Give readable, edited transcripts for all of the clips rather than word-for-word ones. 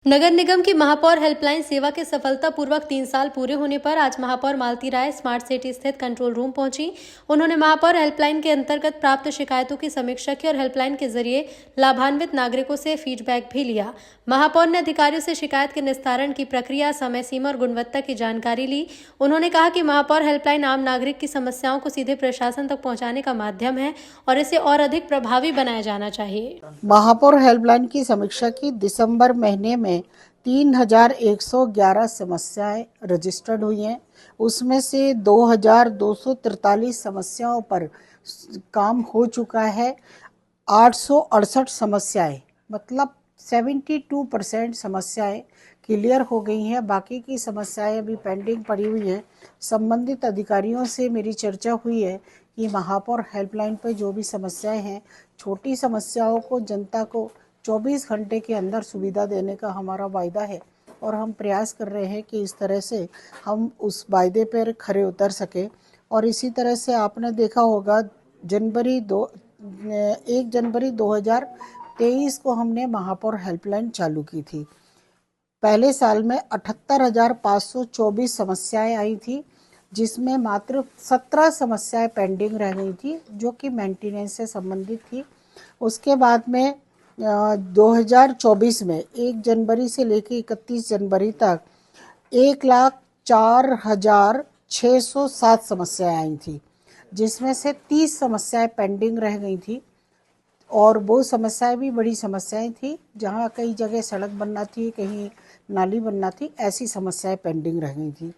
नगर निगम की महापौर हेल्पलाइन सेवा के सफलतापूर्वक 3 साल पूरे होने पर आज महापौर मालती राय स्मार्ट सिटी स्थित कंट्रोल रूम पहुंची। उन्होंने महापौर हेल्पलाइन के अंतर्गत प्राप्त शिकायतों की समीक्षा की और हेल्पलाइन के जरिए लाभान्वित नागरिकों से फीडबैक भी लिया। महापौर ने अधिकारियों से शिकायत के निस्तारण की प्रक्रिया, समय सीमा और गुणवत्ता की जानकारी ली। उन्होंने कहा कि महापौर हेल्पलाइन आम नागरिक की समस्याओं को सीधे प्रशासन तक पहुँचाने का माध्यम है और इसे और अधिक प्रभावी बनाया जाना चाहिए। महापौर हेल्पलाइन की समीक्षा की। दिसंबर महीने में 3111 समस्याएं रजिस्टर्ड हुई हैं। उसमें से 2243 समस्याओं पर काम हो चुका है। 868 समस्याएं मतलब 72% समस्याएं क्लियर हो गई हैं। बाकी की समस्याएं अभी पेंडिंग पड़ी हुई हैं। संबंधित अधिकारियों से मेरी चर्चा हुई है कि महापौर हेल्पलाइन पर जो भी समस्याएं हैं, छोटी समस्याओं को जनता को 24 घंटे के अंदर सुविधा देने का हमारा वायदा है और हम प्रयास कर रहे हैं कि इस तरह से हम उस वायदे पर खरे उतर सकें। और इसी तरह से आपने देखा होगा 1 जनवरी 2023 को हमने महापौर हेल्पलाइन चालू की थी। पहले साल में 78,524 समस्याएं आई थी, जिसमें मात्र 17 समस्याएं पेंडिंग रह गई थी जो कि मेंटेनेंस से संबंधित थी। उसके बाद में 2024 में 1 जनवरी से लेकर 31 जनवरी तक 1,04,607 समस्याएं आई थी, जिसमें से 30 समस्याएं पेंडिंग रह गई थी। और वो समस्याएं भी बड़ी समस्याएं थी, जहां कई जगह सड़क बनना थी, कहीं नाली बनना थी, ऐसी समस्याएं पेंडिंग रह गई थी।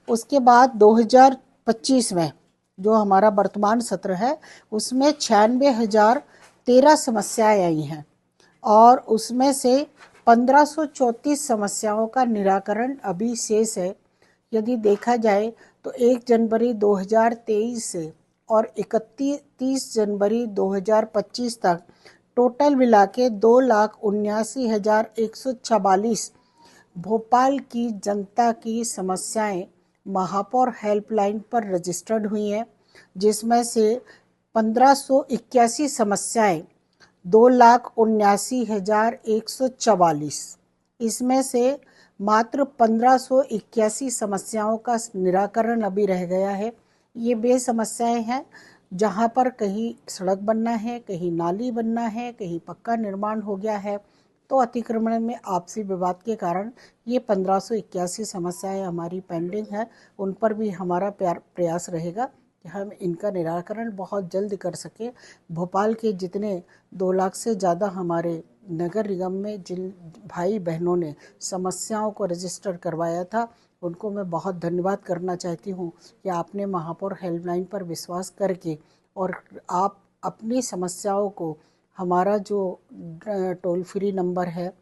उसके बाद 2025 में जो हमारा वर्तमान सत्र है, उसमें 96,013 समस्याएं आई हैं और उसमें से 1534 समस्याओं का निराकरण अभी शेष है। यदि देखा जाए तो 1 जनवरी 2023 से और 31 जनवरी 2025 तक टोटल मिला के 2,79,144 भोपाल की जनता की समस्याएं महापौर हेल्पलाइन पर रजिस्टर्ड हुई हैं, जिसमें से 1581 समस्याएं 2,79,144। इसमें से मात्र 1581 समस्याओं का निराकरण अभी रह गया है। ये वे समस्याएं हैं जहां पर कहीं सड़क बनना है, कहीं नाली बनना है, कहीं पक्का निर्माण हो गया है, तो अतिक्रमण में आपसी विवाद के कारण ये 1581 समस्याएं हमारी पेंडिंग है। उन पर भी हमारा प्रयास रहेगा कि हम इनका निराकरण बहुत जल्द कर सकें। भोपाल के जितने 2 लाख से ज़्यादा हमारे नगर निगम में जिन भाई बहनों ने समस्याओं को रजिस्टर करवाया था, उनको मैं बहुत धन्यवाद करना चाहती हूँ कि आपने महापौर हेल्पलाइन पर विश्वास करके और आप अपनी समस्याओं को हमारा जो टोल फ्री नंबर है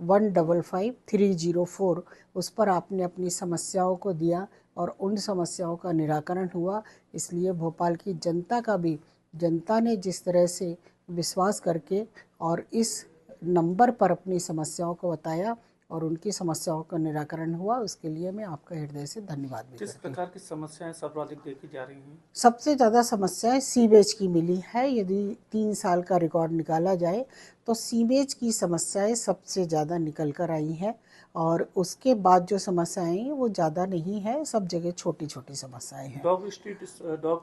155304 उस पर आपने अपनी समस्याओं को दिया और उन समस्याओं का निराकरण हुआ। इसलिए भोपाल की जनता ने जिस तरह से विश्वास करके और इस नंबर पर अपनी समस्याओं को बताया और उनकी समस्याओं का निराकरण हुआ, उसके लिए मैं आपका हृदय से धन्यवाद भी किस करती हूँ। प्रकार की समस्याएं सर्वाधिक देखी जा रही हैं? सबसे ज़्यादा समस्याएं सीवेज की मिली है। यदि 3 साल का रिकॉर्ड निकाला जाए तो सीवेज की समस्याएं सबसे ज़्यादा निकल कर आई हैं और उसके बाद जो समस्याएं वो ज़्यादा नहीं है, सब जगह छोटी छोटी समस्याएं हैं। डॉग